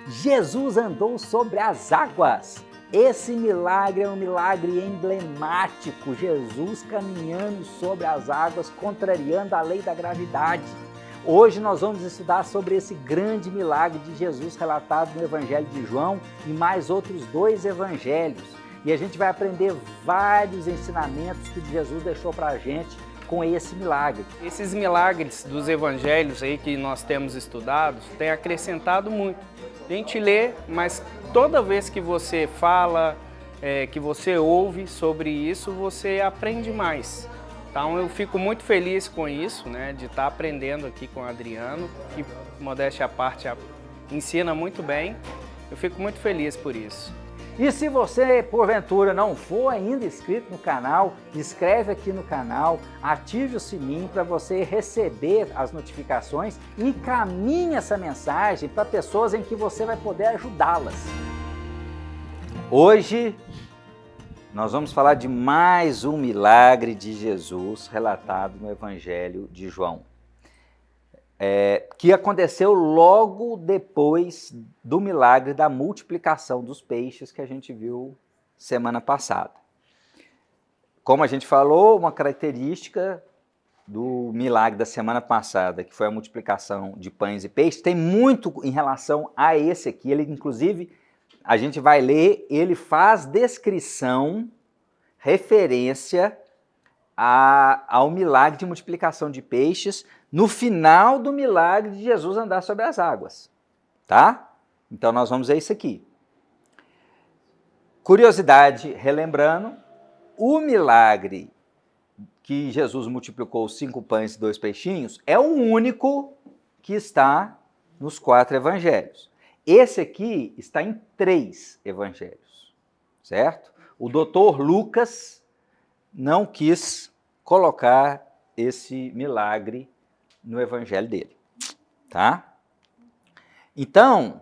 Jesus andou sobre as águas. Esse milagre é um milagre emblemático. Jesus caminhando sobre as águas, contrariando a lei da gravidade. Hoje nós vamos estudar sobre esse grande milagre de Jesus relatado no Evangelho de João e mais outros 2 evangelhos. E a gente vai aprender vários ensinamentos que Jesus deixou para a gente com esse milagre. Esses milagres dos evangelhos aí que nós temos estudado têm acrescentado muito. A gente lê, mas toda vez que você fala, que você ouve sobre isso, você aprende mais. Então eu fico muito feliz com isso, né, de estar aprendendo aqui com o Adriano, que, modéstia à parte, ensina muito bem. Eu fico muito feliz por isso. E se você, porventura, não for ainda inscrito no canal, inscreve aqui no canal, ative o sininho para você receber as notificações e encaminhe essa mensagem para pessoas em que você vai poder ajudá-las. Hoje, nós vamos falar de mais um milagre de Jesus relatado no Evangelho de João. Que aconteceu logo depois do milagre da multiplicação dos peixes que a gente viu semana passada. Como a gente falou, uma característica do milagre da semana passada, que foi a multiplicação de pães e peixes, tem muito em relação a esse aqui. Ele, inclusive, a gente vai ler, ele faz descrição, referência ao milagre de multiplicação de peixes no final do milagre de Jesus andar sobre as águas, tá? Então nós vamos ver isso aqui. Curiosidade, relembrando, o milagre que Jesus multiplicou os 5 pães e 2 peixinhos é o único que está nos 4 evangelhos. Esse aqui está em 3 evangelhos, certo? O doutor Lucas não quis colocar esse milagre no evangelho dele, tá? Então,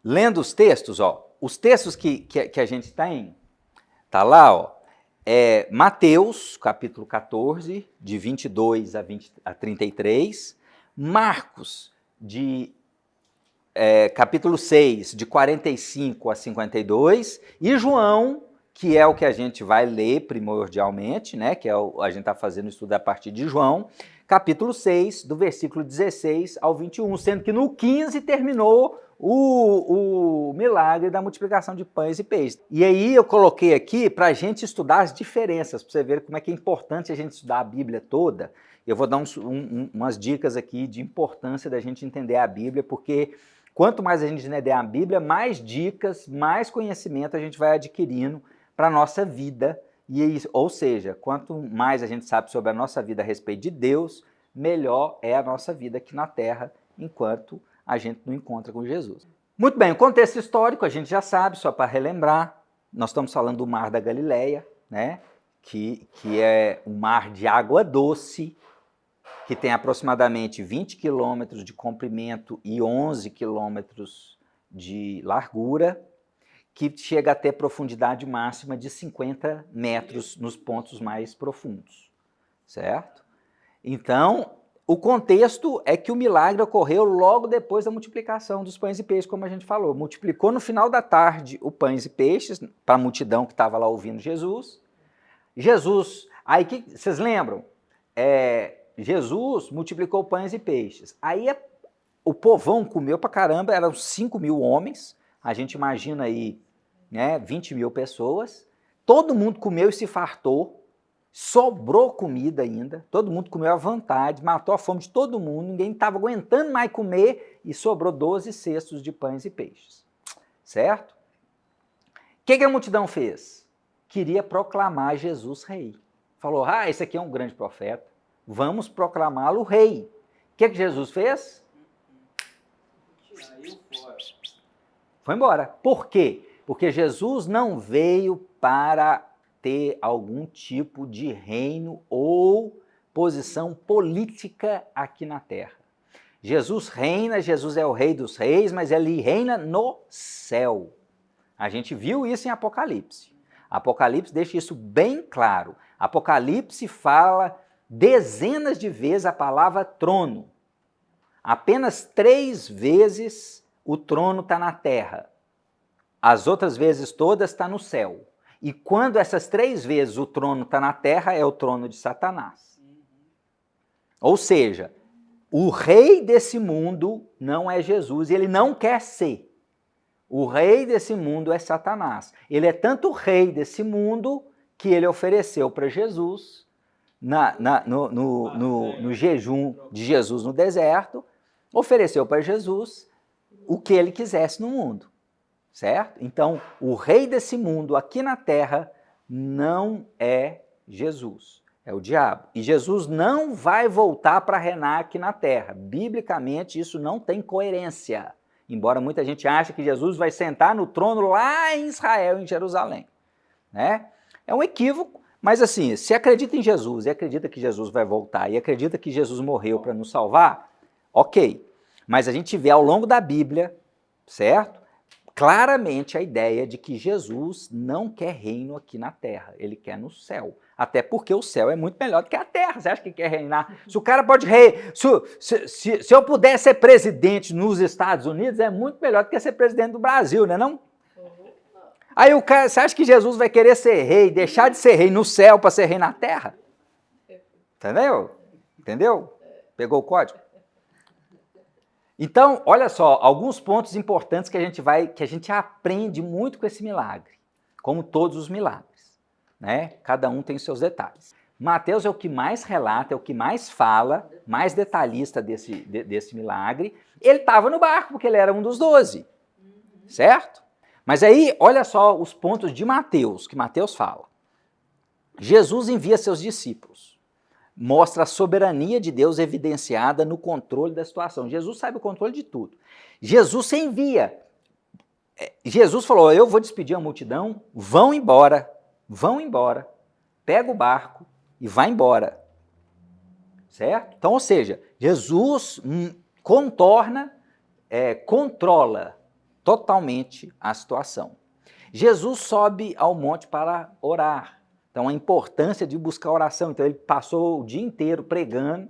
lendo os textos, ó, os textos que a gente tem, tá lá, ó, Mateus, capítulo 14, de 22 a 33, Marcos, capítulo 6, de 45 a 52, e João, que é o que a gente vai ler primordialmente, né, que a gente está fazendo o estudo a partir de João, capítulo 6, do versículo 16 ao 21, sendo que no 15 terminou o milagre da multiplicação de pães e peixes. E aí eu coloquei aqui para a gente estudar as diferenças, para você ver como é que é importante a gente estudar a Bíblia toda. Eu vou dar umas dicas aqui de importância da gente entender a Bíblia, porque quanto mais a gente entender a Bíblia, mais dicas, mais conhecimento a gente vai adquirindo para a nossa vida, ou seja, quanto mais a gente sabe sobre a nossa vida a respeito de Deus, melhor é a nossa vida aqui na Terra, enquanto a gente não encontra com Jesus. Muito bem, o contexto histórico a gente já sabe, só para relembrar, nós estamos falando do Mar da Galileia, né, que é um mar de água doce, que tem aproximadamente 20 quilômetros de comprimento e 11 quilômetros de largura, que chega a ter profundidade máxima de 50 metros nos pontos mais profundos, certo? Então, o contexto é que o milagre ocorreu logo depois da multiplicação dos pães e peixes, como a gente falou. Multiplicou no final da tarde os pães e peixes para a multidão que estava lá ouvindo Jesus. Aí vocês lembram? Jesus multiplicou pães e peixes. Aí o povão comeu pra caramba, eram 5.000 homens, a gente imagina aí, né, 20.000 pessoas, todo mundo comeu e se fartou, sobrou comida ainda, todo mundo comeu à vontade, matou a fome de todo mundo, ninguém estava aguentando mais comer e sobrou 12 cestos de pães e peixes, certo? O que a multidão fez? Queria proclamar Jesus rei. Falou, esse aqui é um grande profeta, vamos proclamá-lo rei. O que Jesus fez? Foi embora. Por quê? Porque Jesus não veio para ter algum tipo de reino ou posição política aqui na Terra. Jesus reina, Jesus é o rei dos reis, mas ele reina no céu. A gente viu isso em Apocalipse. Apocalipse deixa isso bem claro. Apocalipse fala dezenas de vezes a palavra trono. Apenas 3 vezes o trono está na terra. As outras vezes todas está no céu. E quando essas 3 vezes o trono está na terra, é o trono de Satanás. Ou seja, o rei desse mundo não é Jesus, ele não quer ser. O rei desse mundo é Satanás. Ele é tanto rei desse mundo que ele ofereceu para Jesus, no jejum de Jesus no deserto, ofereceu para Jesus o que ele quisesse no mundo. Certo? Então, o rei desse mundo aqui na terra não é Jesus, é o diabo. E Jesus não vai voltar para reinar aqui na terra. Biblicamente, isso não tem coerência. Embora muita gente ache que Jesus vai sentar no trono lá em Israel, em Jerusalém. Né? É um equívoco, mas assim, se acredita em Jesus e acredita que Jesus vai voltar e acredita que Jesus morreu para nos salvar, ok. Mas a gente vê ao longo da Bíblia, certo? Claramente a ideia de que Jesus não quer reino aqui na terra, ele quer no céu. Até porque o céu é muito melhor do que a terra. Você acha que quer reinar? Se o cara pode reinar, se eu puder ser presidente nos Estados Unidos, é muito melhor do que ser presidente do Brasil, né não? Aí o cara, você acha que Jesus vai querer ser rei, deixar de ser rei no céu para ser rei na terra? Entendeu? Entendeu? Pegou o código? Então, olha só, alguns pontos importantes que a gente aprende muito com esse milagre, como todos os milagres, né? Cada um tem seus detalhes. Mateus é o que mais relata, é o que mais fala, mais detalhista desse milagre. Ele estava no barco, porque ele era um dos 12, certo? Mas aí, olha só os pontos de Mateus, que Mateus fala. Jesus envia seus discípulos. Mostra a soberania de Deus evidenciada no controle da situação. Jesus sabe o controle de tudo. Jesus se envia. Jesus falou, eu vou despedir a multidão, vão embora, pega o barco e vai embora. Certo? Então, ou seja, Jesus controla totalmente a situação. Jesus sobe ao monte para orar. Então, a importância de buscar oração. Então, ele passou o dia inteiro pregando,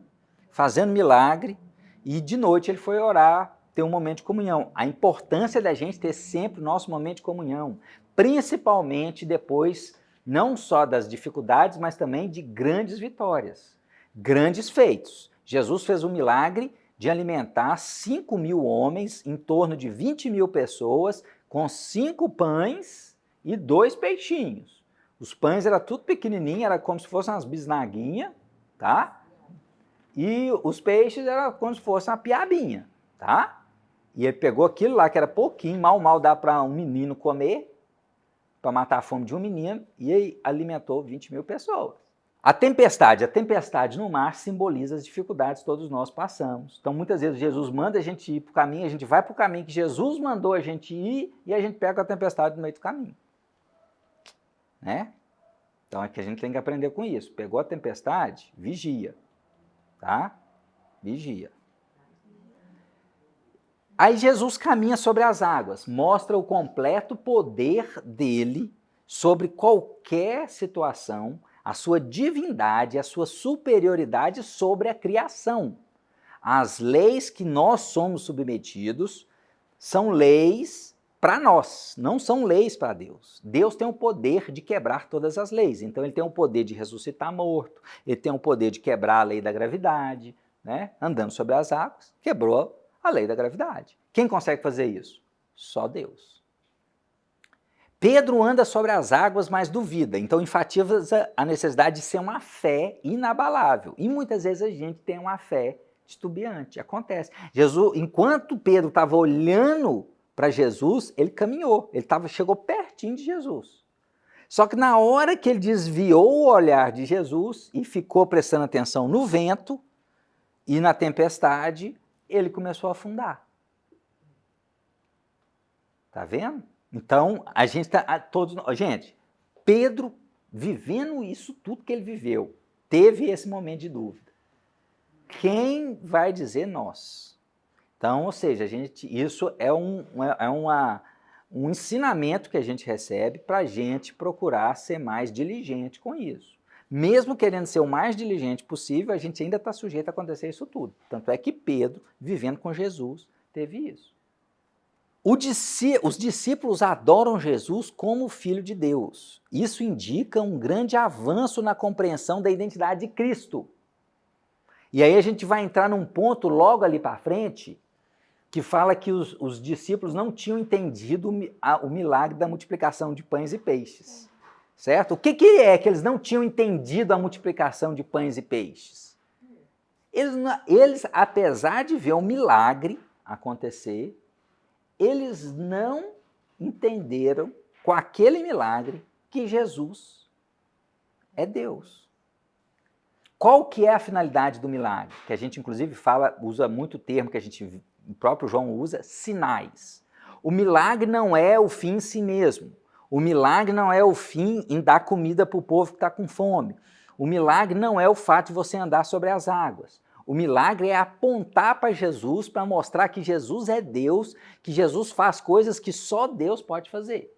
fazendo milagre, e de noite ele foi orar, ter um momento de comunhão. A importância da gente ter sempre o nosso momento de comunhão, principalmente depois, não só das dificuldades, mas também de grandes vitórias, grandes feitos. Jesus fez um milagre de alimentar 5.000 homens, em torno de 20.000 pessoas, com 5 pães e 2 peixinhos. Os pães eram tudo pequenininho, era como se fossem umas bisnaguinhas, tá? E os peixes eram como se fosse uma piabinha, tá? E ele pegou aquilo lá que era pouquinho, mal dá para um menino comer, para matar a fome de um menino, e aí alimentou 20.000 pessoas. A tempestade no mar simboliza as dificuldades que todos nós passamos. Então, muitas vezes, Jesus manda a gente ir para o caminho, a gente vai para o caminho que Jesus mandou a gente ir, e a gente pega a tempestade no meio do caminho. Né? Então é que a gente tem que aprender com isso. Pegou a tempestade, vigia, tá? Vigia. Aí Jesus caminha sobre as águas, mostra o completo poder dele sobre qualquer situação, a sua divindade, a sua superioridade sobre a criação. As leis que nós somos submetidos são leis para nós, não são leis para Deus. Deus tem o poder de quebrar todas as leis. Então, ele tem o poder de ressuscitar morto, ele tem o poder de quebrar a lei da gravidade, né? Andando sobre as águas, quebrou a lei da gravidade. Quem consegue fazer isso? Só Deus. Pedro anda sobre as águas, mas duvida. Então, enfatiza a necessidade de ser uma fé inabalável. E muitas vezes a gente tem uma fé titubeante. Acontece. Jesus, enquanto Pedro estava olhando para Jesus, ele caminhou, chegou pertinho de Jesus. Só que na hora que ele desviou o olhar de Jesus e ficou prestando atenção no vento e na tempestade, ele começou a afundar. Tá vendo? Então, gente, Pedro, vivendo isso tudo que ele viveu, teve esse momento de dúvida. Quem vai dizer nós? Então, ou seja, isso é um ensinamento que a gente recebe para a gente procurar ser mais diligente com isso. Mesmo querendo ser o mais diligente possível, a gente ainda está sujeito a acontecer isso tudo. Tanto é que Pedro, vivendo com Jesus, teve isso. Os discípulos adoram Jesus como Filho de Deus. Isso indica um grande avanço na compreensão da identidade de Cristo. E aí a gente vai entrar num ponto logo ali para frente, que fala que os discípulos não tinham entendido o milagre da multiplicação de pães e peixes. Certo? O que é que eles não tinham entendido a multiplicação de pães e peixes? Eles, apesar de ver um milagre acontecer, eles não entenderam com aquele milagre que Jesus é Deus. Qual que é a finalidade do milagre? Que a gente inclusive usa muito o termo que o próprio João usa, sinais. O milagre não é o fim em si mesmo. O milagre não é o fim em dar comida para o povo que está com fome. O milagre não é o fato de você andar sobre as águas. O milagre é apontar para Jesus, para mostrar que Jesus é Deus, que Jesus faz coisas que só Deus pode fazer.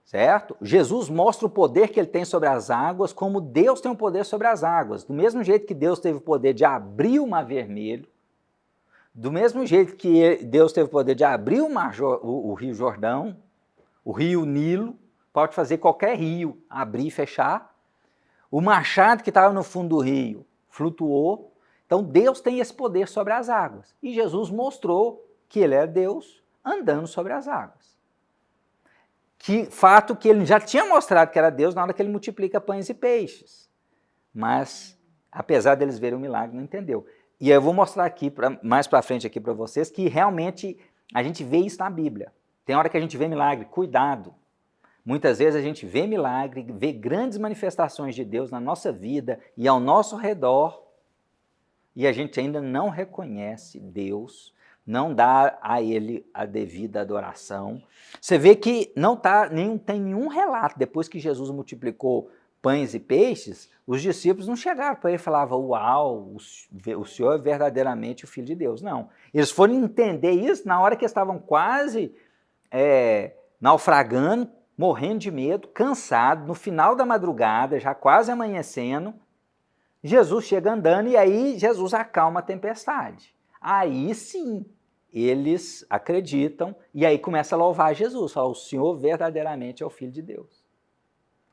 Certo? Jesus mostra o poder que ele tem sobre as águas, como Deus tem o poder sobre as águas. Do mesmo jeito que Deus teve o poder de abrir o Mar Vermelho, do mesmo jeito que Deus teve o poder de abrir o Rio Jordão, o Rio Nilo, pode fazer qualquer rio, abrir e fechar. O machado que estava no fundo do rio flutuou. Então Deus tem esse poder sobre as águas. E Jesus mostrou que ele é Deus andando sobre as águas. Fato que ele já tinha mostrado que era Deus na hora que ele multiplica pães e peixes. Mas, apesar deles verem o milagre, não entendeu. E eu vou mostrar aqui, mais para frente aqui para vocês, que realmente a gente vê isso na Bíblia. Tem hora que a gente vê milagre, cuidado. Muitas vezes a gente vê milagre, vê grandes manifestações de Deus na nossa vida e ao nosso redor, e a gente ainda não reconhece Deus, não dá a Ele a devida adoração. Você vê que não tem nenhum relato, depois que Jesus multiplicou pães e peixes, os discípulos não chegaram para ele e falavam, uau, o Senhor é verdadeiramente o Filho de Deus. Não, eles foram entender isso na hora que estavam quase naufragando, morrendo de medo, cansado, no final da madrugada, já quase amanhecendo. Jesus chega andando e aí Jesus acalma a tempestade. Aí sim, eles acreditam e aí começa a louvar Jesus, fala, o Senhor verdadeiramente é o Filho de Deus.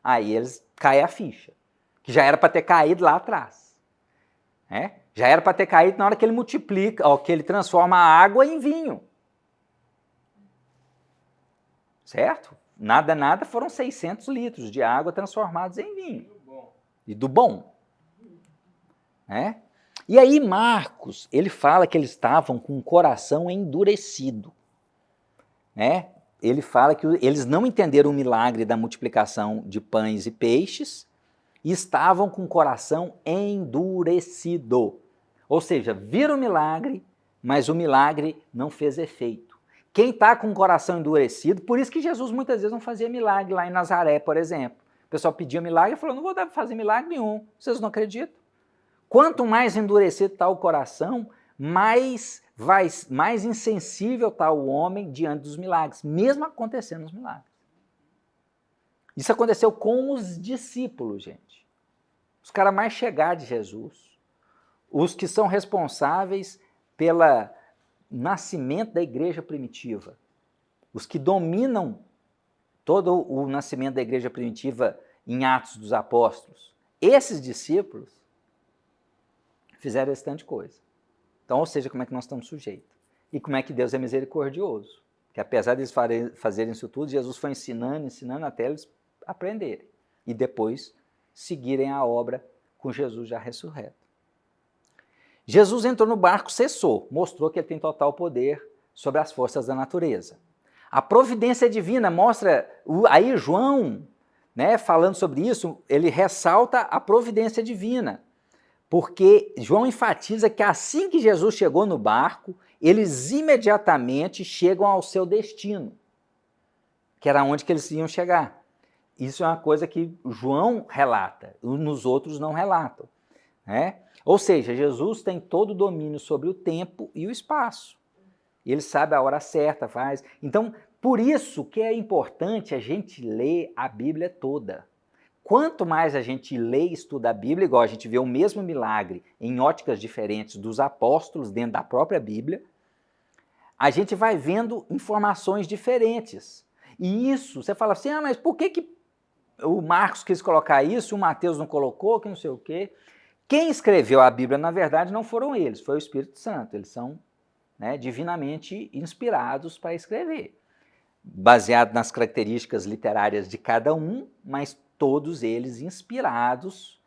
Aí eles caem a ficha, que já era para ter caído lá atrás. Já era para ter caído na hora que ele multiplica, que ele transforma a água em vinho. Certo? Nada, foram 600 litros de água transformados em vinho. E do bom. E aí Marcos, ele fala que eles estavam com o coração endurecido. Ele fala que eles não entenderam o milagre da multiplicação de pães e peixes e estavam com o coração endurecido. Ou seja, viram o milagre, mas o milagre não fez efeito. Quem está com o coração endurecido, por isso que Jesus muitas vezes não fazia milagre lá em Nazaré, por exemplo. O pessoal pedia milagre e falou, não vou dar para fazer milagre nenhum, vocês não acreditam? Quanto mais endurecido está o coração, mais insensível está o homem diante dos milagres, mesmo acontecendo os milagres. Isso aconteceu com os discípulos, gente. Os caras mais chegados de Jesus, os que são responsáveis pelo nascimento da igreja primitiva, os que dominam todo o nascimento da igreja primitiva em Atos dos Apóstolos. Esses discípulos fizeram esse tanto de coisa. Então, ou seja, como é que nós estamos sujeitos? E como é que Deus é misericordioso? Que apesar de eles fazerem isso tudo, Jesus foi ensinando até eles aprenderem. E depois seguirem a obra com Jesus já ressurreto. Jesus entrou no barco, cessou, mostrou que ele tem total poder sobre as forças da natureza. A providência divina mostra, aí João, falando sobre isso, ele ressalta a providência divina. Porque João enfatiza que assim que Jesus chegou no barco, eles imediatamente chegam ao seu destino, que era onde que eles iam chegar. Isso é uma coisa que João relata, nos outros não relatam. Ou seja, Jesus tem todo o domínio sobre o tempo e o espaço. Ele sabe a hora certa, faz. Então, por isso que é importante a gente ler a Bíblia toda. Quanto mais a gente lê e estuda a Bíblia, igual a gente vê o mesmo milagre em óticas diferentes dos apóstolos dentro da própria Bíblia, a gente vai vendo informações diferentes. E isso, você fala assim, mas por que o Marcos quis colocar isso, o Mateus não colocou, que não sei o quê? Quem escreveu a Bíblia, na verdade, não foram eles, foi o Espírito Santo. Eles são, né, divinamente inspirados para escrever, baseado nas características literárias de cada um, mas todos eles inspirados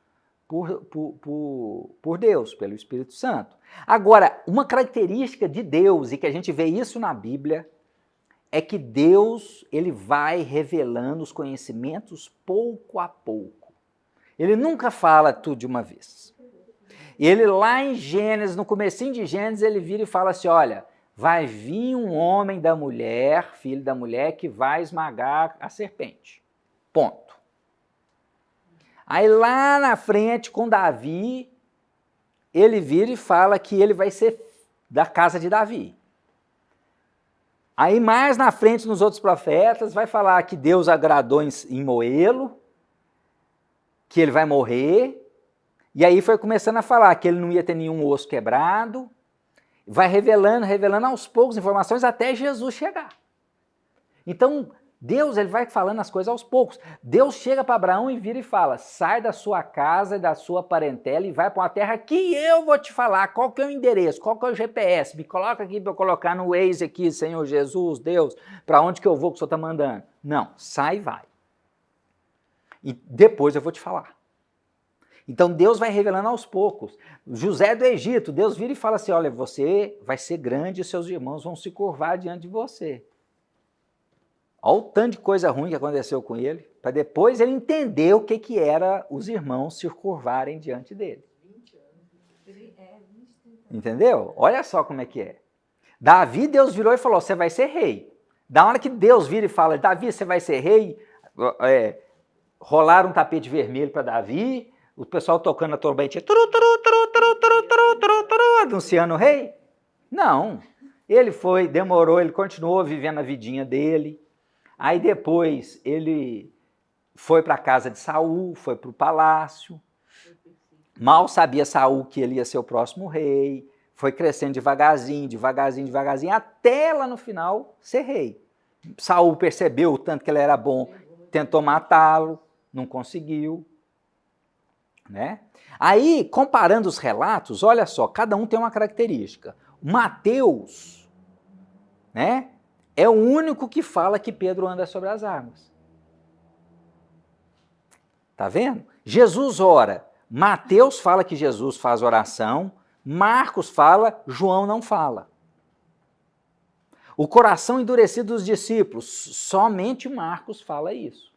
por Deus, pelo Espírito Santo. Agora, uma característica de Deus, e que a gente vê isso na Bíblia, é que Deus, ele vai revelando os conhecimentos pouco a pouco. Ele nunca fala tudo de uma vez. Ele lá em Gênesis, no comecinho de Gênesis, ele vira e fala assim, olha, vai vir um homem da mulher, filho da mulher, que vai esmagar a serpente. Ponto. Aí lá na frente, com Davi, ele vira e fala que ele vai ser da casa de Davi. Aí mais na frente, nos outros profetas, vai falar que Deus agradou em moê-lo, que ele vai morrer, e aí foi começando a falar que ele não ia ter nenhum osso quebrado, vai revelando aos poucos informações até Jesus chegar. Então, Deus, ele vai falando as coisas aos poucos. Deus chega para Abraão e vira e fala, sai da sua casa e da sua parentela e vai para uma terra que eu vou te falar, qual que é o endereço, qual que é o GPS, me coloca aqui para eu colocar no Waze aqui, Senhor Jesus, Deus, para onde que eu vou que o Senhor está mandando? Não, sai e vai. E depois eu vou te falar. Então Deus vai revelando aos poucos. José do Egito, Deus vira e fala assim, olha, você vai ser grande e seus irmãos vão se curvar diante de você. Olha o tanto de coisa ruim que aconteceu com ele, para depois ele entender o que era os irmãos se curvarem diante dele. 20 anos. Entendeu? Olha só como é que é. Davi, Deus virou e falou, você vai ser rei. Da hora que Deus vira e fala, Davi, você vai ser rei, rolaram um tapete vermelho para Davi, o pessoal tocando a trombetinha, anunciando o rei. Não, ele foi, demorou, ele continuou vivendo a vidinha dele. Aí depois ele foi para a casa de Saul, foi para o palácio. Mal sabia Saul que ele ia ser o próximo rei. Foi crescendo devagarzinho, até lá no final ser rei. Saul percebeu o tanto que ele era bom, tentou matá-lo, não conseguiu. Né? Aí, comparando os relatos, olha só, cada um tem uma característica. Mateus, né? É o único que fala que Pedro anda sobre as águas. Tá vendo? Jesus ora. Mateus fala que Jesus faz oração. Marcos fala, João não fala. O coração endurecido dos discípulos, somente Marcos fala isso.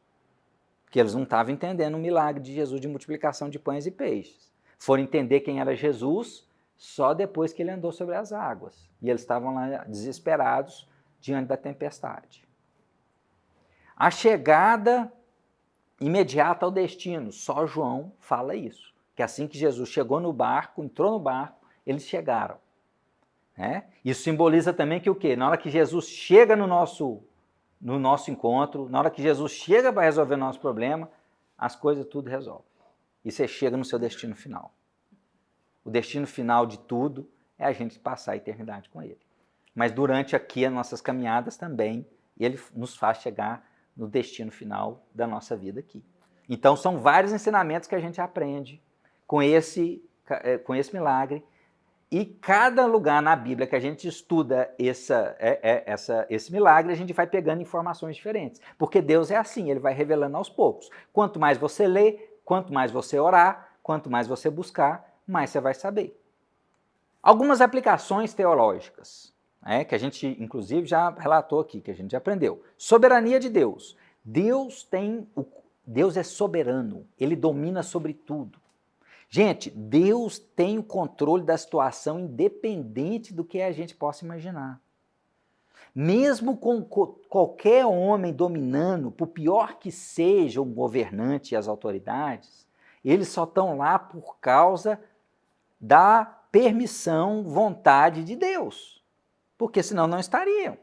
Porque eles não estavam entendendo o milagre de Jesus de multiplicação de pães e peixes. Foram entender quem era Jesus só depois que ele andou sobre as águas. E eles estavam lá desesperados, diante da tempestade. A chegada imediata ao destino, só João fala isso. Que assim que Jesus chegou no barco, entrou no barco, eles chegaram. Né? Isso simboliza também que o quê? Na hora que Jesus chega no nosso encontro, na hora que Jesus chega para resolver o nosso problema, as coisas tudo resolve. E você chega no seu destino final. O destino final de tudo é a gente passar a eternidade com ele. Mas durante aqui as nossas caminhadas também, ele nos faz chegar no destino final da nossa vida aqui. Então são vários ensinamentos que a gente aprende com esse milagre, e cada lugar na Bíblia que a gente estuda esse milagre, a gente vai pegando informações diferentes. Porque Deus é assim, ele vai revelando aos poucos. Quanto mais você lê, quanto mais você orar, quanto mais você buscar, mais você vai saber. Algumas aplicações teológicas, que a gente, inclusive, já relatou aqui, que a gente já aprendeu. Soberania de Deus. Deus é soberano, ele domina sobre tudo. Gente, Deus tem o controle da situação independente do que a gente possa imaginar. Mesmo com qualquer homem dominando, por pior que seja o governante e as autoridades, eles só estão lá por causa da permissão, vontade de Deus. Porque senão não estariam.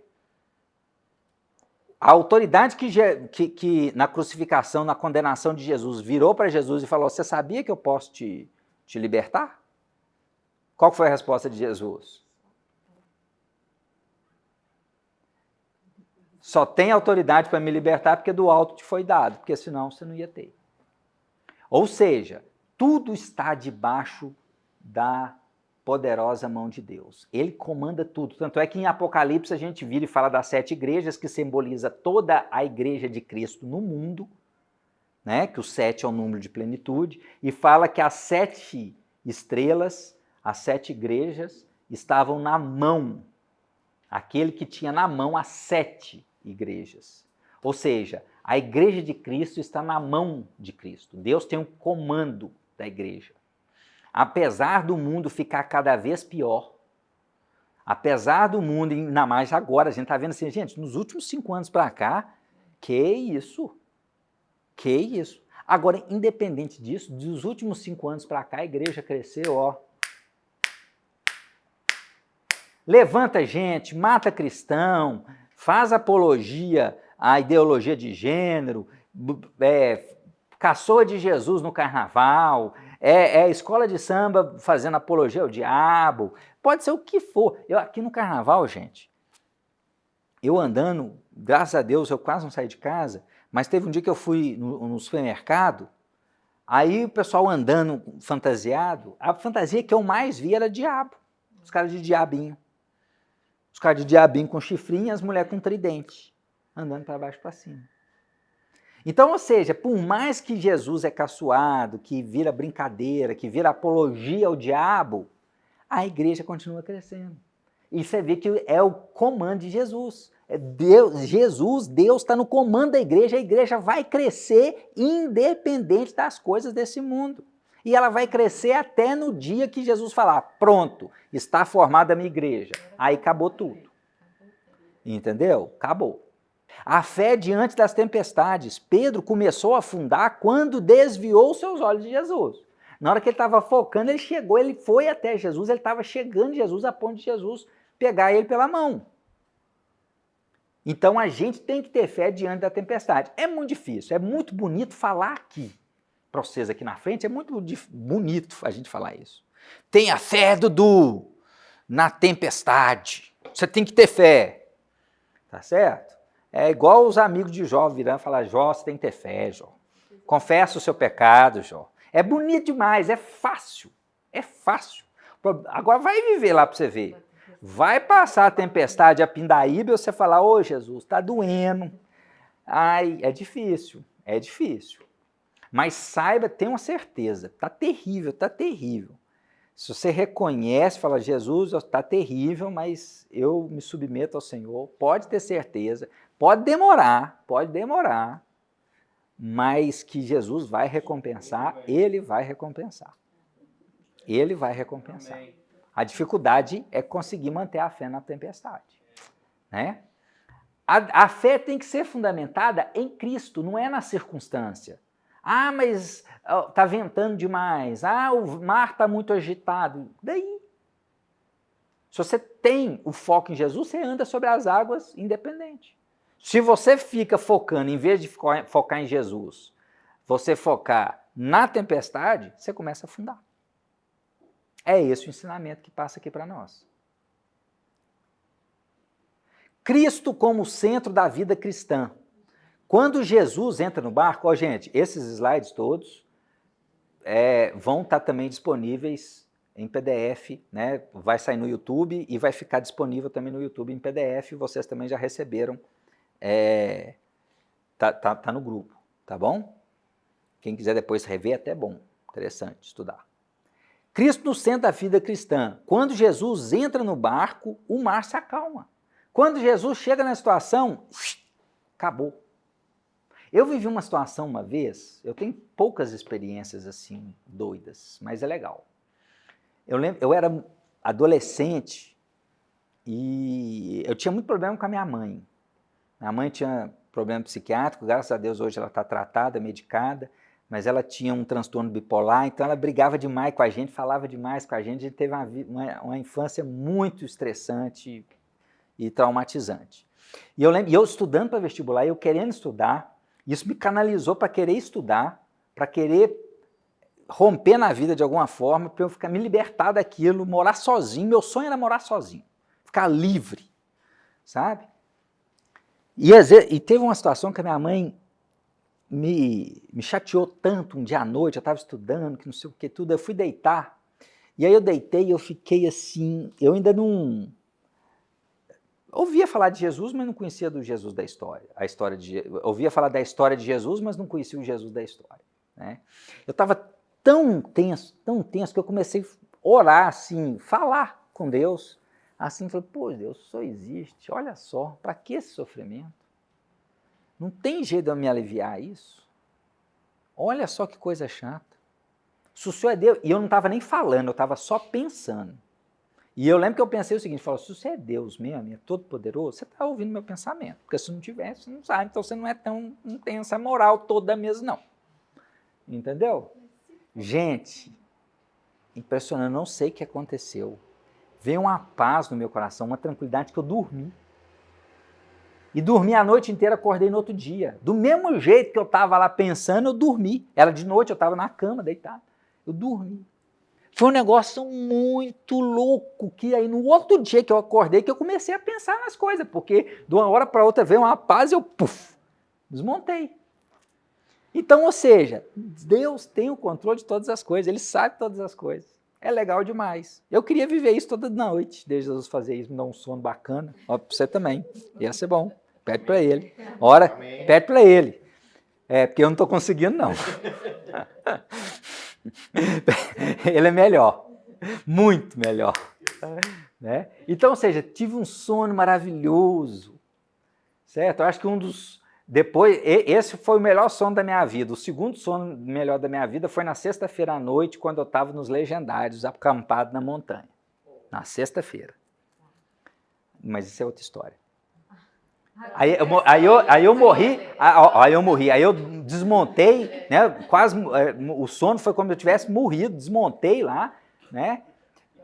A autoridade que na crucificação, na condenação de Jesus, virou para Jesus e falou, você sabia que eu posso te libertar? Qual foi a resposta de Jesus? Só tem autoridade para me libertar porque do alto te foi dado, porque senão você não ia ter. Ou seja, tudo está debaixo da poderosa mão de Deus. Ele comanda tudo. Tanto é que em Apocalipse a gente vira e fala das 7 igrejas, que simboliza toda a igreja de Cristo no mundo, né? Que o 7 é o número de plenitude, e fala que as 7 estrelas, as 7 igrejas, estavam na mão. Aquele que tinha na mão as 7 igrejas. Ou seja, a igreja de Cristo está na mão de Cristo. Deus tem um comando da igreja. Apesar do mundo ficar cada vez pior, apesar do mundo, ainda mais agora, a gente está vendo assim, gente, nos últimos 5 anos para cá, que isso? Que isso? Agora, independente disso, dos últimos 5 anos para cá, a igreja cresceu, ó. Levanta gente, mata cristão, faz apologia à ideologia de gênero, caçoa de Jesus no carnaval, escola de samba fazendo apologia ao diabo, pode ser o que for. Aqui no carnaval, gente, eu andando, graças a Deus eu quase não saí de casa, mas teve um dia que eu fui no supermercado, aí o pessoal andando fantasiado, a fantasia que eu mais vi era diabo, os caras de diabinho. Os caras de diabinho com chifrinho e as mulheres com tridente, andando para baixo e para cima. Então, ou seja, por mais que Jesus é caçoado, que vira brincadeira, que vira apologia ao diabo, a igreja continua crescendo. E você vê que é o comando de Jesus. Deus está no comando da igreja, a igreja vai crescer independente das coisas desse mundo. E ela vai crescer até no dia que Jesus falar, pronto, está formada a minha igreja. Aí acabou tudo. Entendeu? Acabou. A fé diante das tempestades. Pedro começou a afundar quando desviou seus olhos de Jesus. Na hora que ele estava focando, ele chegou, ele foi até Jesus, ele estava chegando em Jesus a ponto de Jesus pegar ele pela mão. Então a gente tem que ter fé diante da tempestade. É muito difícil, é muito bonito falar aqui. Para vocês aqui na frente, é muito bonito a gente falar isso. Tenha fé, Dudu, na tempestade. Você tem que ter fé. Tá certo? É igual os amigos de Jó virando e falar, Jó, você tem que ter fé, Jó. Confessa o seu pecado, Jó. É bonito demais, é fácil. É fácil. Agora vai viver lá para você ver. Vai passar a tempestade, a pindaíba, e você falar, ô Jesus, está doendo. Ai, é difícil, é difícil. Mas saiba, tenha uma certeza, está terrível, está terrível. Se você reconhece, fala, Jesus, está terrível, mas eu me submeto ao Senhor, pode ter certeza, pode demorar, mas que Jesus vai recompensar, Ele vai recompensar. Ele vai recompensar. A dificuldade é conseguir manter a fé na tempestade. Né? A fé tem que ser fundamentada em Cristo, não é na circunstância. Ah, mas está ventando demais. Ah, o mar está muito agitado. Daí, se você tem o foco em Jesus, você anda sobre as águas independente. Se você fica focando, em vez de focar em Jesus, você focar na tempestade, você começa a afundar. É esse o ensinamento que passa aqui para nós. Cristo como centro da vida cristã. Quando Jesus entra no barco, ó gente, esses slides todos vão estar também disponíveis em PDF, né? Vai sair no YouTube e vai ficar disponível também no YouTube em PDF, vocês também já receberam, tá no grupo, tá bom? Quem quiser depois rever, é até bom, interessante estudar. Cristo no centro da vida cristã. Quando Jesus entra no barco, o mar se acalma. Quando Jesus chega na situação, acabou. Eu vivi uma situação uma vez, eu tenho poucas experiências assim, doidas, mas é legal. Eu era adolescente e eu tinha muito problema com a minha mãe. Minha mãe tinha problema psiquiátrico, graças a Deus hoje ela está tratada, medicada, mas ela tinha um transtorno bipolar, então ela brigava demais com a gente, falava demais com a gente teve uma infância muito estressante e traumatizante. E eu estudando para vestibular, eu querendo estudar, isso me canalizou para querer estudar, para querer romper na vida de alguma forma, para eu me libertar daquilo, morar sozinho. Meu sonho era morar sozinho, ficar livre, sabe? E teve uma situação que a minha mãe me chateou tanto um dia à noite, eu estava estudando, que não sei o que tudo, eu fui deitar, e aí eu deitei e eu fiquei assim, eu ainda não... Ouvia falar de Jesus, mas não conhecia do Jesus da história. Ouvia falar da história de Jesus, mas não conhecia o Jesus da história. Né? Eu estava tão tenso, que eu comecei a orar, assim, falar com Deus. Assim, falei, pô, Deus, só existe, olha só, para que esse sofrimento? Não tem jeito de eu me aliviar isso? Olha só que coisa chata. Se o Senhor é Deus, e eu não estava nem falando, eu estava só pensando. E eu lembro que eu pensei o seguinte, falou, se você é Deus mesmo, é todo poderoso, você está ouvindo meu pensamento, porque se não tivesse, você não sabe, então você não tem essa moral toda mesmo, não. Entendeu? Gente, impressionante, não sei o que aconteceu. Veio uma paz no meu coração, uma tranquilidade que eu dormi. E dormi a noite inteira, acordei no outro dia. Do mesmo jeito que eu estava lá pensando, eu dormi. Era de noite, eu estava na cama, deitado. Eu dormi. Foi um negócio muito louco, que aí no outro dia que eu acordei, que eu comecei a pensar nas coisas, porque de uma hora para outra veio uma paz e eu, desmontei. Então, ou seja, Deus tem o controle de todas as coisas, Ele sabe todas as coisas. É legal demais. Eu queria viver isso toda noite, desde Jesus fazer isso, me dar um sono bacana. Ó, pra você também, ia ser bom. Pede para Ele. Ora, pede para Ele. Porque eu não estou conseguindo, não. Ele é melhor, muito melhor. Né? Então, ou seja, tive um sono maravilhoso, certo? Eu acho que depois, esse foi o melhor sono da minha vida. O segundo sono melhor da minha vida foi na sexta-feira à noite, quando eu estava nos Legendários, acampado na montanha. Na sexta-feira. Mas isso é outra história. Aí eu morri, aí eu desmontei, né, quase, o sono foi como se eu tivesse morrido, desmontei lá, né,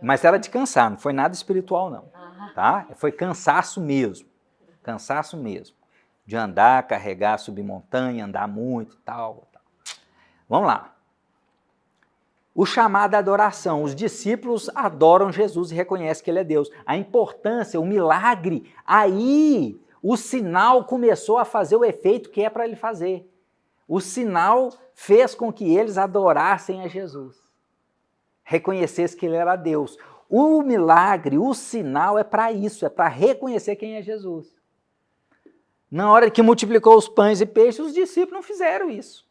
mas era de cansar, não foi nada espiritual não, tá? Foi cansaço mesmo, de andar, carregar, subir montanha, andar muito e tal. Vamos lá. O chamado à adoração, os discípulos adoram Jesus e reconhecem que Ele é Deus. A importância, o milagre, aí o sinal começou a fazer o efeito que é para ele fazer. O sinal fez com que eles adorassem a Jesus, reconhecessem que Ele era Deus. O milagre, o sinal é para isso, é para reconhecer quem é Jesus. Na hora que multiplicou os pães e peixes, os discípulos não fizeram isso.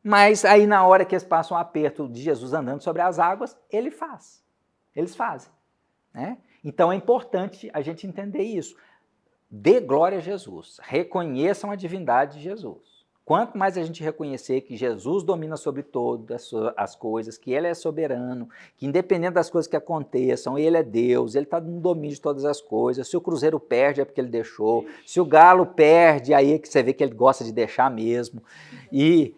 Mas aí na hora que eles passam um aperto de Jesus andando sobre as águas, eles fazem. Né? Então é importante a gente entender isso. Dê glória a Jesus, reconheçam a divindade de Jesus. Quanto mais a gente reconhecer que Jesus domina sobre todas as coisas, que Ele é soberano, que independente das coisas que aconteçam, Ele é Deus, Ele está no domínio de todas as coisas. Se o cruzeiro perde é porque Ele deixou, se o galo perde, aí é que você vê que Ele gosta de deixar mesmo. E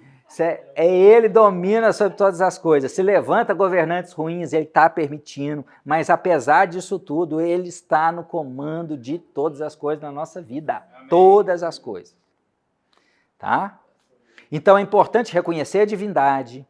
Ele domina sobre todas as coisas. Se levanta governantes ruins, Ele está permitindo, mas apesar disso tudo, Ele está no comando de todas as coisas na nossa vida. Amém. Todas as coisas. Tá? Então é importante reconhecer a divindade,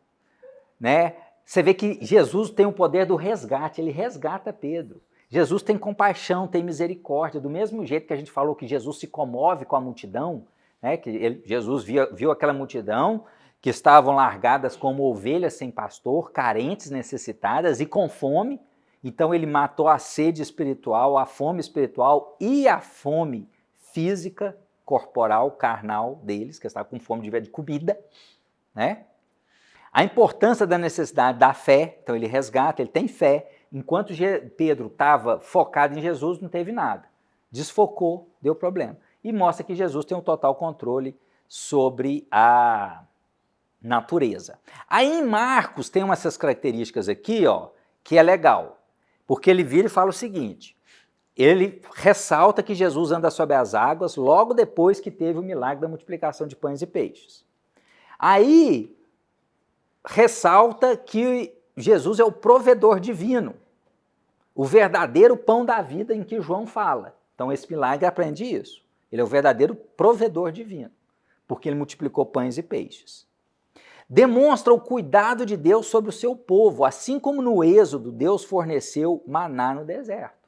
né? Você vê que Jesus tem o poder do resgate, Ele resgata Pedro. Jesus tem compaixão, tem misericórdia, do mesmo jeito que a gente falou que Jesus se comove com a multidão, né? Que Jesus viu aquela multidão que estavam largadas como ovelhas sem pastor, carentes, necessitadas e com fome. Então ele matou a sede espiritual, a fome espiritual e a fome física, corporal, carnal deles, que estavam com fome de comida, né? A importância da necessidade da fé, então ele resgata, ele tem fé. Enquanto Pedro estava focado em Jesus, não teve nada. Desfocou, deu problema. E mostra que Jesus tem um total controle sobre a natureza. Aí em Marcos tem umas essas características aqui, ó, que é legal, porque ele vira e fala o seguinte, ele ressalta que Jesus anda sobre as águas logo depois que teve o milagre da multiplicação de pães e peixes. Aí ressalta que Jesus é o provedor divino, o verdadeiro pão da vida em que João fala. Então esse milagre aprende isso. Ele é o verdadeiro provedor divino, porque ele multiplicou pães e peixes. Demonstra o cuidado de Deus sobre o seu povo, assim como no Êxodo Deus forneceu maná no deserto.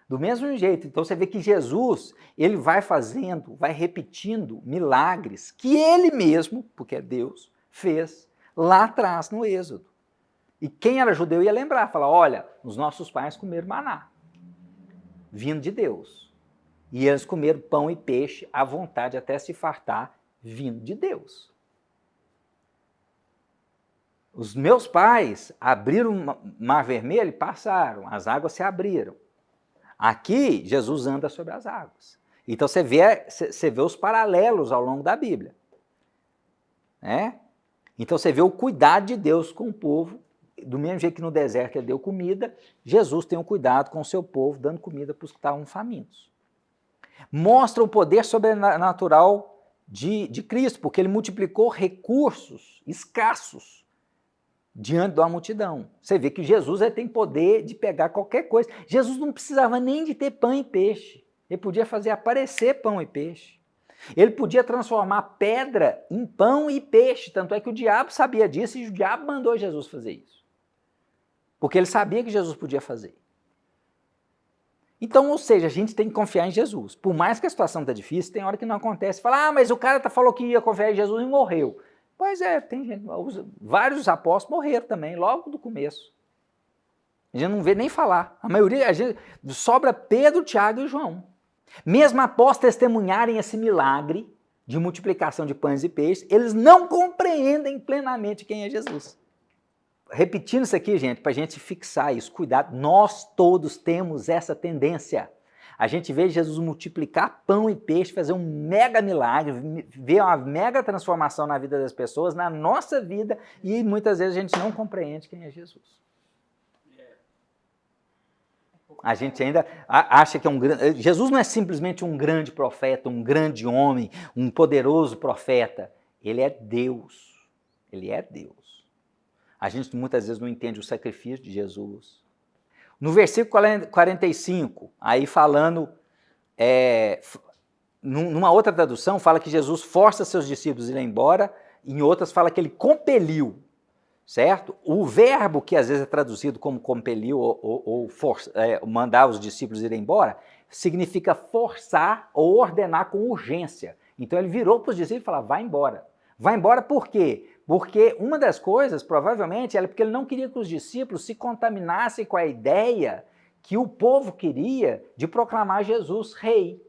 Do mesmo jeito. Então você vê que Jesus, ele vai fazendo, vai repetindo milagres que ele mesmo, porque é Deus, fez lá atrás no Êxodo. E quem era judeu ia lembrar, falar, olha, os nossos pais comeram maná, vindo de Deus. E eles comeram pão e peixe à vontade, até se fartar, vindo de Deus. Os meus pais abriram o mar vermelho e passaram, as águas se abriram. Aqui, Jesus anda sobre as águas. Então você vê os paralelos ao longo da Bíblia. Né? Então você vê o cuidado de Deus com o povo, do mesmo jeito que no deserto ele deu comida, Jesus tem um cuidado com o seu povo, dando comida para os que estavam famintos. Mostra o poder sobrenatural de Cristo, porque ele multiplicou recursos escassos diante da multidão. Você vê que Jesus tem poder de pegar qualquer coisa. Jesus não precisava nem de ter pão e peixe. Ele podia fazer aparecer pão e peixe. Ele podia transformar pedra em pão e peixe. Tanto é que o diabo sabia disso e o diabo mandou Jesus fazer isso. Porque ele sabia que Jesus podia fazer. Então, ou seja, a gente tem que confiar em Jesus. Por mais que a situação está difícil, tem hora que não acontece. Fala, mas o cara falou que ia confiar em Jesus e morreu. Pois é, tem gente, vários apóstolos morreram também, logo do começo. A gente não vê nem falar. A maioria, sobra Pedro, Tiago e João. Mesmo após testemunharem esse milagre de multiplicação de pães e peixes, eles não compreendem plenamente quem é Jesus. Repetindo isso aqui, gente, para a gente fixar isso, cuidado, nós todos temos essa tendência. A gente vê Jesus multiplicar pão e peixe, fazer um mega milagre, ver uma mega transformação na vida das pessoas, na nossa vida, e muitas vezes a gente não compreende quem é Jesus. A gente ainda acha que é um grande... Jesus não é simplesmente um grande profeta, um grande homem, um poderoso profeta. Ele é Deus. Ele é Deus. A gente muitas vezes não entende o sacrifício de Jesus. No versículo 45, aí falando, numa outra tradução, fala que Jesus força seus discípulos a ir embora, em outras fala que ele compeliu, certo? O verbo que às vezes é traduzido como compeliu ou mandar os discípulos irem embora, significa forçar ou ordenar com urgência. Então ele virou para os discípulos e falou, vai embora. Vai embora por quê? Porque uma das coisas, provavelmente, era porque ele não queria que os discípulos se contaminassem com a ideia que o povo queria de proclamar Jesus rei.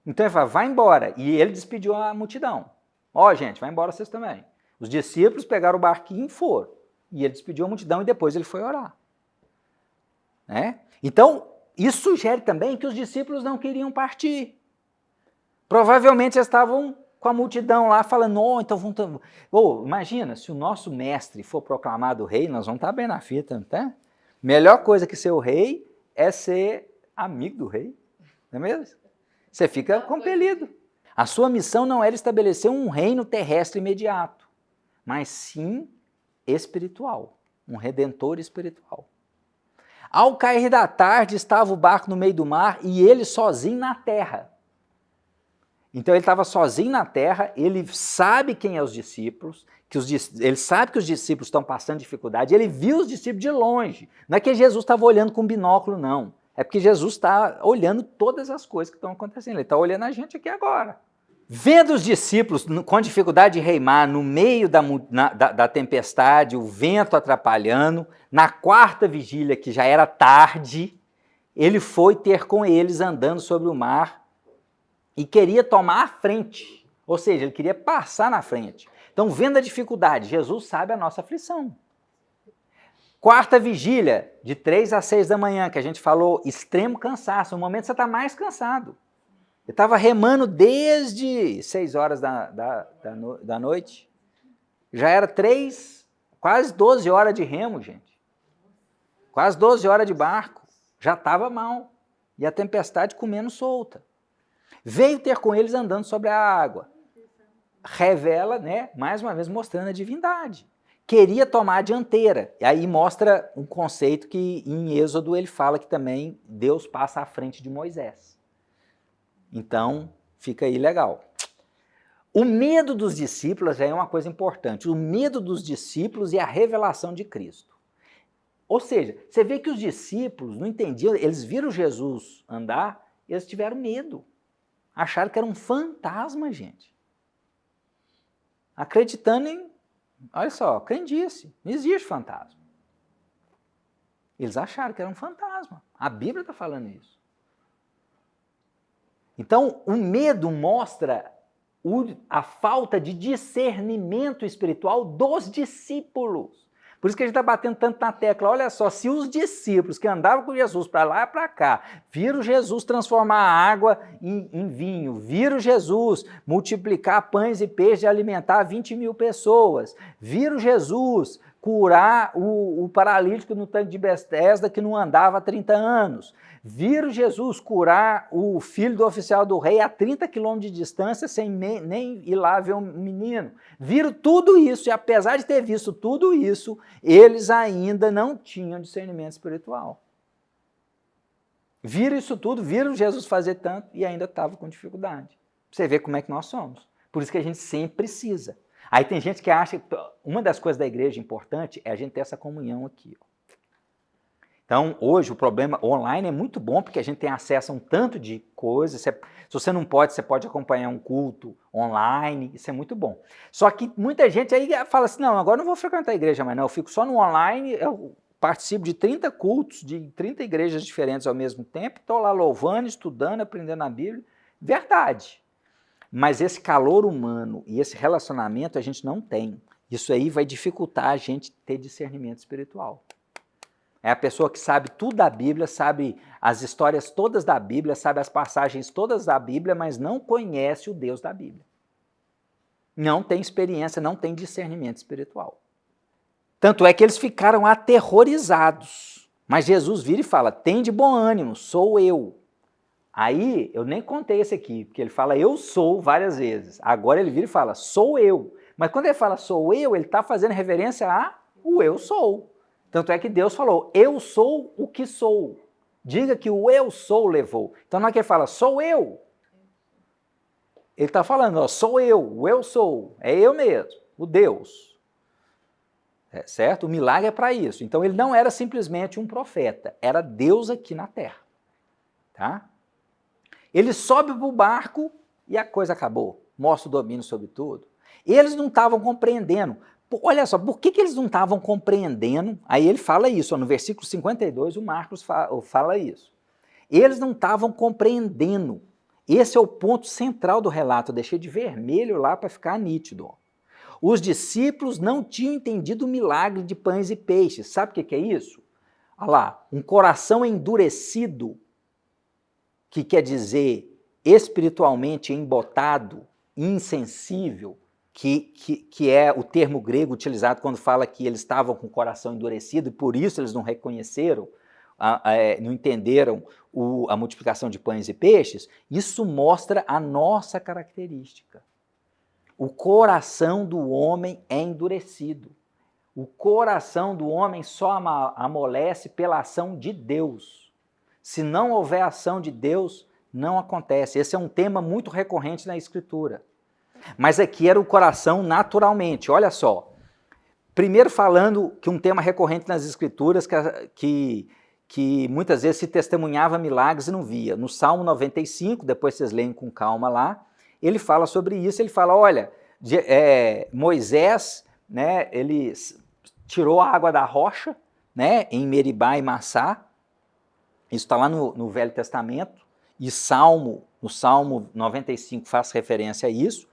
Então ele fala, vai embora. E ele despediu a multidão. Ó, gente, vai embora vocês também. Os discípulos pegaram o barquinho e foram. E ele despediu a multidão e depois ele foi orar. Né? Então, isso sugere também que os discípulos não queriam partir. Provavelmente eles estavam com a multidão lá falando, então vamos... imagina, se o nosso mestre for proclamado rei, nós vamos estar bem na fita, não tá? Melhor coisa que ser o rei é ser amigo do rei, não é mesmo? Você fica compelido. A sua missão não era estabelecer um reino terrestre imediato, mas sim espiritual, um redentor espiritual. Ao cair da tarde, estava o barco no meio do mar e ele sozinho na terra. Então ele estava sozinho na terra, ele sabe quem é os discípulos, ele sabe que os discípulos estão passando dificuldade, ele viu os discípulos de longe. Não é que Jesus estava olhando com binóculo, não. É porque Jesus está olhando todas as coisas que estão acontecendo. Ele está olhando a gente aqui agora. Vendo os discípulos com dificuldade de remar no meio da tempestade, o vento atrapalhando, na quarta vigília, que já era tarde, ele foi ter com eles andando sobre o mar, e queria tomar a frente, ou seja, ele queria passar na frente. Então, vendo a dificuldade, Jesus sabe a nossa aflição. Quarta vigília, de 3 às 6 da manhã, que a gente falou, extremo cansaço, no momento você está mais cansado. Eu estava remando desde 6 horas da noite, já era quase 12 horas de remo, gente. Quase 12 horas de barco, já estava mal, e a tempestade comendo solta. Veio ter com eles andando sobre a água. Revela, né, mais uma vez mostrando a divindade. Queria tomar a dianteira. E aí mostra um conceito que em Êxodo ele fala que também Deus passa à frente de Moisés. Então, fica aí legal. O medo dos discípulos já é uma coisa importante. O medo dos discípulos e a revelação de Cristo. Ou seja, você vê que os discípulos não entendiam, eles viram Jesus andar, eles tiveram medo. Acharam que era um fantasma, gente. Acreditando em, olha só, crendice, não existe fantasma. Eles acharam que era um fantasma. A Bíblia está falando isso. Então, o medo mostra a falta de discernimento espiritual dos discípulos. Por isso que a gente está batendo tanto na tecla. Olha só, se os discípulos que andavam com Jesus para lá e para cá, viram Jesus transformar a água em vinho, viram Jesus multiplicar pães e peixes e alimentar 20 mil pessoas, viram Jesus curar o paralítico no tanque de Betesda que não andava há 30 anos, viram Jesus curar o filho do oficial do rei a 30 quilômetros de distância sem nem ir lá ver um menino. Viram tudo isso e apesar de ter visto tudo isso, eles ainda não tinham discernimento espiritual. Viram isso tudo, viram Jesus fazer tanto e ainda estavam com dificuldade. Você vê como é que nós somos. Por isso que a gente sempre precisa. Aí tem gente que acha que uma das coisas da igreja importante é a gente ter essa comunhão aqui. Ó. Então, hoje, o problema online é muito bom porque a gente tem acesso a um tanto de coisas. Se você não pode, você pode acompanhar um culto online, isso é muito bom. Só que muita gente aí fala assim, não, agora não vou frequentar a igreja mais não, eu fico só no online, eu participo de 30 cultos, de 30 igrejas diferentes ao mesmo tempo, estou lá louvando, estudando, aprendendo a Bíblia. Verdade. Mas esse calor humano e esse relacionamento a gente não tem. Isso aí vai dificultar a gente ter discernimento espiritual. É a pessoa que sabe tudo da Bíblia, sabe as histórias todas da Bíblia, sabe as passagens todas da Bíblia, mas não conhece o Deus da Bíblia. Não tem experiência, não tem discernimento espiritual. Tanto é que eles ficaram aterrorizados. Mas Jesus vira e fala, tem de bom ânimo, sou eu. Aí, eu nem contei esse aqui, porque ele fala eu sou várias vezes. Agora ele vira e fala sou eu. Mas quando ele fala sou eu, ele está fazendo reverência a o eu sou. Tanto é que Deus falou, eu sou o que sou. Diga que o eu sou levou. Então não é que ele fala, sou eu. Ele está falando, ó, sou eu, o eu sou. É eu mesmo, o Deus. É, certo? O milagre é para isso. Então ele não era simplesmente um profeta, era Deus aqui na terra. Tá? Ele sobe para o barco e a coisa acabou. Mostra o domínio sobre tudo. Eles não estavam compreendendo. Olha só, por que eles não estavam compreendendo? Aí ele fala isso, ó, no versículo 52, o Marcos fala isso. Eles não estavam compreendendo. Esse é o ponto central do relato. Eu deixei de vermelho lá para ficar nítido. Ó. Os discípulos não tinham entendido o milagre de pães e peixes. Sabe o que é isso? Olha lá, um coração endurecido, que quer dizer espiritualmente embotado, insensível, que é o termo grego utilizado quando fala que eles estavam com o coração endurecido e por isso eles não reconheceram, não entenderam a multiplicação de pães e peixes, isso mostra a nossa característica. O coração do homem é endurecido. O coração do homem só amolece pela ação de Deus. Se não houver ação de Deus, não acontece. Esse é um tema muito recorrente na Escritura. Mas aqui era o coração naturalmente, olha só. Primeiro falando que um tema recorrente nas Escrituras que muitas vezes se testemunhava milagres e não via. No Salmo 95, depois vocês leem com calma lá, ele fala sobre isso, ele fala, olha, Moisés, né, ele tirou a água da rocha, né, em Meribá e Massá, isso está lá no Velho Testamento, e no Salmo 95 faz referência a isso,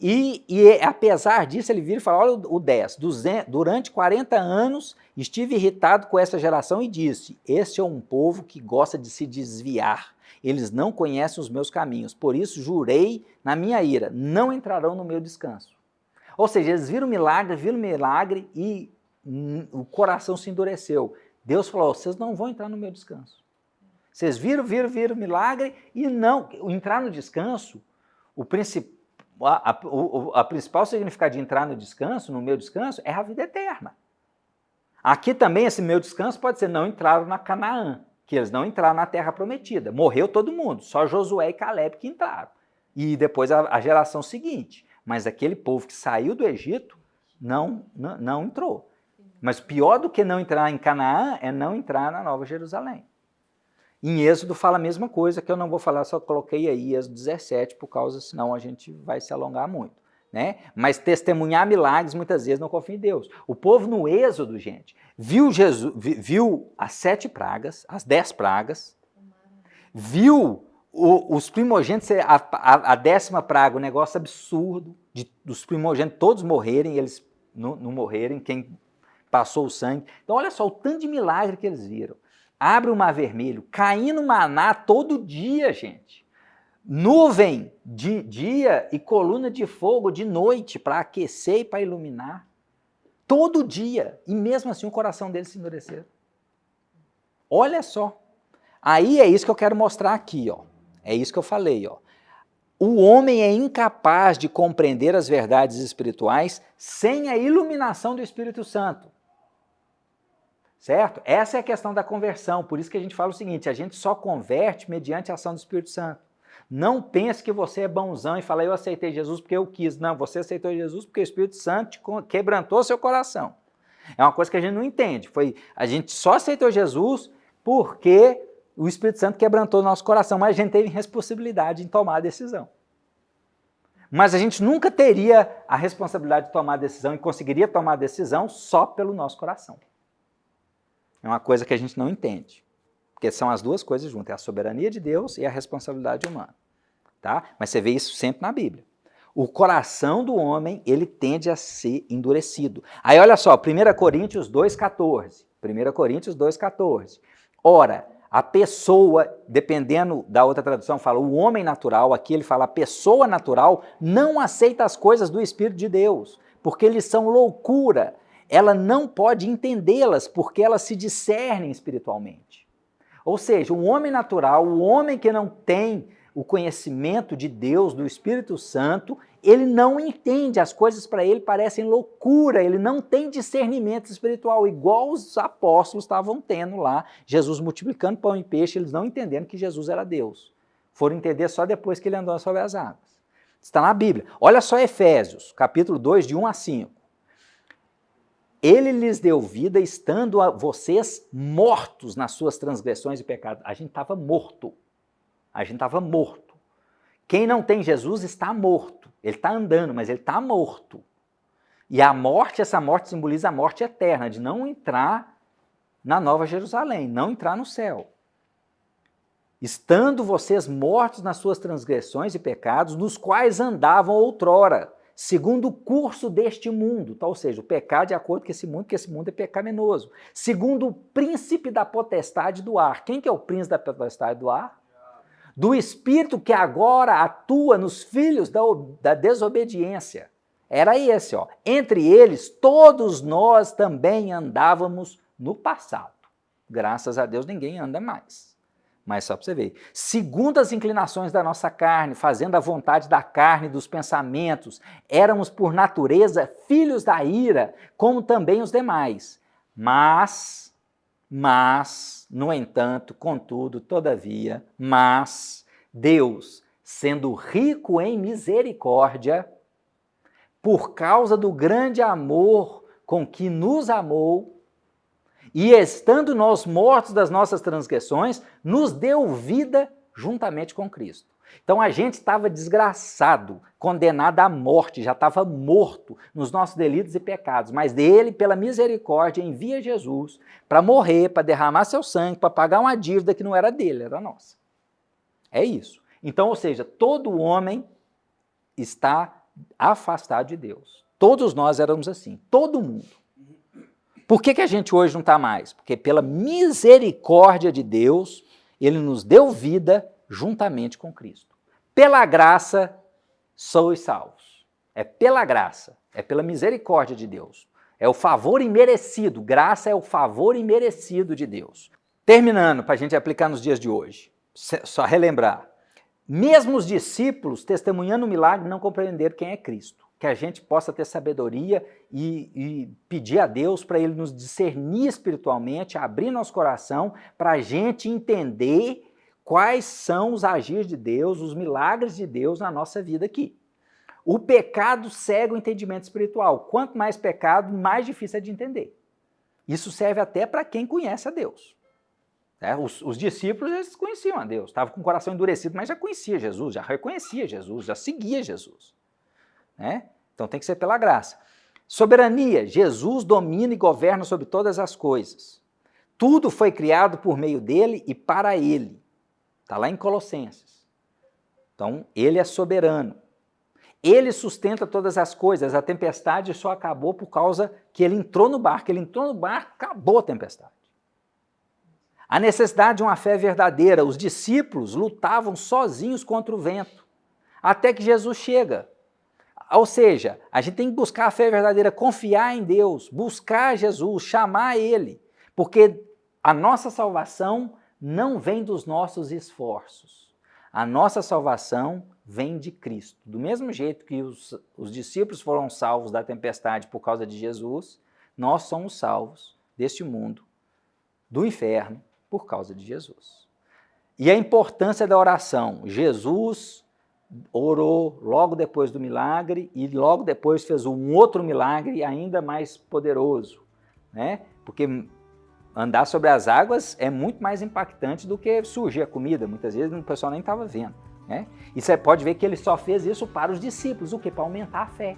e apesar disso ele vira e fala, olha o 10, durante 40 anos estive irritado com essa geração e disse, este é um povo que gosta de se desviar, eles não conhecem os meus caminhos, por isso jurei na minha ira, não entrarão no meu descanso. Ou seja, eles viram milagre e o coração se endureceu. Deus falou, vocês não vão entrar no meu descanso. Vocês viram milagre e não, entrar no descanso, a principal significado de entrar no descanso, no meu descanso, é a vida eterna. Aqui também esse meu descanso pode ser não entraram na Canaã, que eles não entraram na terra prometida. Morreu todo mundo, só Josué e Caleb que entraram. E depois a geração seguinte. Mas aquele povo que saiu do Egito não entrou. Mas pior do que não entrar em Canaã é não entrar na Nova Jerusalém. Em Êxodo fala a mesma coisa, que eu não vou falar, só coloquei aí Êxodo 17, por causa, senão a gente vai se alongar muito. Né? Mas testemunhar milagres, muitas vezes, não confia em Deus. O povo no Êxodo, gente, viu as 7 pragas, as 10 pragas, viu os primogênitos, a 10ª praga, um negócio absurdo, dos primogênitos todos morrerem, eles não morrerem, quem passou o sangue. Então, olha só o tanto de milagre que eles viram. Abre o Mar Vermelho, caindo maná todo dia, gente. Nuvem de dia e coluna de fogo de noite para aquecer e para iluminar. Todo dia. E mesmo assim o coração deles se endureceu. Olha só. Aí é isso que eu quero mostrar aqui, ó. É isso que eu falei, ó. O homem é incapaz de compreender as verdades espirituais sem a iluminação do Espírito Santo. Certo? Essa é a questão da conversão. Por isso que a gente fala o seguinte, a gente só converte mediante a ação do Espírito Santo. Não pense que você é bonzão e fala, eu aceitei Jesus porque eu quis. Não, você aceitou Jesus porque o Espírito Santo quebrantou seu coração. É uma coisa que a gente não entende. A gente só aceitou Jesus porque o Espírito Santo quebrantou o nosso coração, mas a gente teve responsabilidade em tomar a decisão. Mas a gente nunca teria a responsabilidade de tomar a decisão e conseguiria tomar a decisão só pelo nosso coração. É uma coisa que a gente não entende. Porque são as duas coisas juntas, é a soberania de Deus e a responsabilidade humana. Tá? Mas você vê isso sempre na Bíblia. O coração do homem, ele tende a ser endurecido. Aí olha só, 1 Coríntios 2,14. 1 Coríntios 2,14. Ora, a pessoa, dependendo da outra tradução, fala o homem natural, aqui ele fala a pessoa natural não aceita as coisas do Espírito de Deus, porque eles são loucura. Ela não pode entendê-las, porque elas se discernem espiritualmente. Ou seja, o homem natural, o homem que não tem o conhecimento de Deus, do Espírito Santo, ele não entende, as coisas para ele parecem loucura, ele não tem discernimento espiritual, igual os apóstolos estavam tendo lá, Jesus multiplicando pão e peixe, eles não entendendo que Jesus era Deus. Foram entender só depois que ele andou sobre as águas. Está na Bíblia. Olha só Efésios, capítulo 2, de 1 a 5. Ele lhes deu vida estando vocês mortos nas suas transgressões e pecados. A gente estava morto. A gente estava morto. Quem não tem Jesus está morto. Ele está andando, mas ele está morto. E a morte, essa morte simboliza a morte eterna, de não entrar na Nova Jerusalém, não entrar no céu. Estando vocês mortos nas suas transgressões e pecados, nos quais andavam outrora, segundo o curso deste mundo, tá? Ou seja, o pecado de acordo com esse mundo, porque esse mundo é pecaminoso. Segundo o príncipe da potestade do ar. Quem que é o príncipe da potestade do ar? Do espírito que agora atua nos filhos da desobediência. Era esse, ó. Entre eles, todos nós também andávamos no passado. Graças a Deus, ninguém anda mais. Mas só para você ver, segundo as inclinações da nossa carne, fazendo a vontade da carne e dos pensamentos, éramos por natureza filhos da ira, como também os demais. Mas, no entanto, contudo, todavia, Deus, sendo rico em misericórdia, por causa do grande amor com que nos amou, e estando nós mortos das nossas transgressões, nos deu vida juntamente com Cristo. Então a gente estava desgraçado, condenado à morte, já estava morto nos nossos delitos e pecados, mas dele, pela misericórdia, envia Jesus para morrer, para derramar seu sangue, para pagar uma dívida que não era dele, era nossa. É isso. Então, ou seja, todo homem está afastado de Deus. Todos nós éramos assim, todo mundo. Por que a gente hoje não está mais? Porque pela misericórdia de Deus, ele nos deu vida juntamente com Cristo. Pela graça, sois salvos. É pela graça, é pela misericórdia de Deus. É o favor imerecido. Graça é o favor imerecido de Deus. Terminando, para a gente aplicar nos dias de hoje. Só relembrar. Mesmo os discípulos, testemunhando o milagre, não compreenderam quem é Cristo. Que a gente possa ter sabedoria e pedir a Deus para Ele nos discernir espiritualmente, abrir nosso coração, para a gente entender quais são os agir de Deus, os milagres de Deus na nossa vida aqui. O pecado cega o entendimento espiritual. Quanto mais pecado, mais difícil é de entender. Isso serve até para quem conhece a Deus. Os discípulos, eles conheciam a Deus, estavam com o coração endurecido, mas já conhecia Jesus, já reconhecia Jesus, já seguia Jesus. Então tem que ser pela graça. Soberania, Jesus domina e governa sobre todas as coisas. Tudo foi criado por meio dele e para ele. Está lá em Colossenses. Então, ele é soberano. Ele sustenta todas as coisas. A tempestade só acabou por causa que ele entrou no barco. Ele entrou no barco, acabou a tempestade. A necessidade de uma fé verdadeira. Os discípulos lutavam sozinhos contra o vento, até que Jesus chega. Ou seja, a gente tem que buscar a fé verdadeira, confiar em Deus, buscar Jesus, chamar Ele, porque a nossa salvação não vem dos nossos esforços. A nossa salvação vem de Cristo. Do mesmo jeito que os discípulos foram salvos da tempestade por causa de Jesus, nós somos salvos deste mundo, do inferno, por causa de Jesus. E a importância da oração. Jesus orou logo depois do milagre e logo depois fez um outro milagre ainda mais poderoso, Porque andar sobre as águas é muito mais impactante do que surgir a comida. Muitas vezes o pessoal nem estava vendo. E você pode ver que ele só fez isso para os discípulos. O quê? Para aumentar a fé.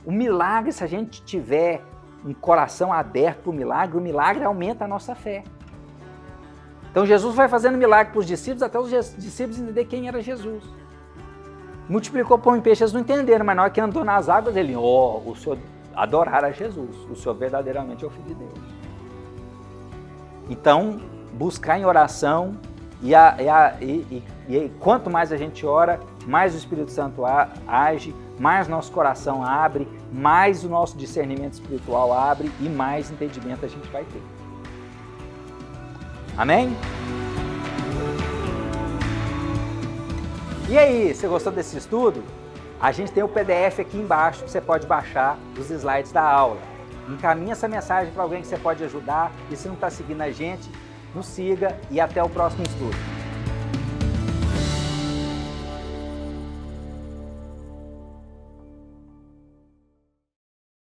O milagre, se a gente tiver um coração aberto para o milagre aumenta a nossa fé. Então Jesus vai fazendo milagre para os discípulos até os discípulos entenderem quem era Jesus. Multiplicou pão e peixe, eles não entenderam, mas na hora que andou nas águas, ele, o Senhor adorar a Jesus, o Senhor verdadeiramente é o Filho de Deus. Então, buscar em oração, e quanto mais a gente ora, mais o Espírito Santo age, mais nosso coração abre, mais o nosso discernimento espiritual abre e mais entendimento a gente vai ter. Amém? E aí, você gostou desse estudo? A gente tem o PDF aqui embaixo que você pode baixar dos slides da aula. Encaminha essa mensagem para alguém que você pode ajudar e se não está seguindo a gente, nos siga e até o próximo estudo.